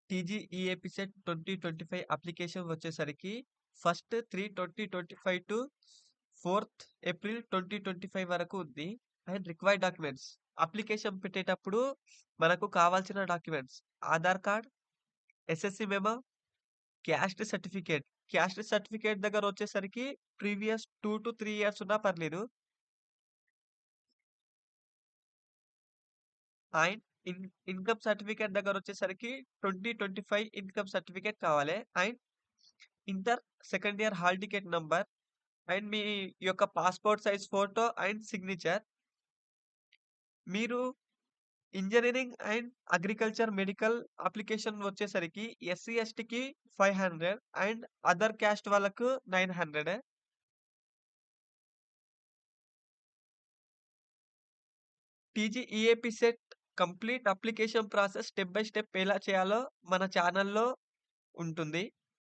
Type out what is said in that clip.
టీజీఈఏపీ set 2025 application వచ్చేసరికి first 3/2025 to 4థ్ April 2025 వరకు ఉంది. అండ్ రిక్వైర్డ్ డాక్యుమెంట్స్ అప్లికేషన్ పెట్టేటప్పుడు మనకు కావాల్సిన documents Aadhaar card, SSC memo, caste certificate. Caste certificate దగ్గర వచ్చేసరికి ప్రీవియస్ 2 to 3 ఇయర్స్ ఉన్నా పర్లేదు. అండ్ ఇన్కమ్ సర్టిఫికేట్ దగ్గర వచ్చేసరికి 2025 ఇన్కమ్ సర్టిఫికేట్ కావాలి. And inter second year hall ticket number and మీ యొక్క passport size photo and signature. మీరు engineering and agriculture medical application వచ్చేసరికి ఎస్సీ ఎస్టీకి 500 అండ్ అదర్ క్యాస్ట్ వాళ్ళకు 900. TGEAP CET complete application process step by step ఎలా చేయాలో మన ఛానల్లో ఉంటుంది.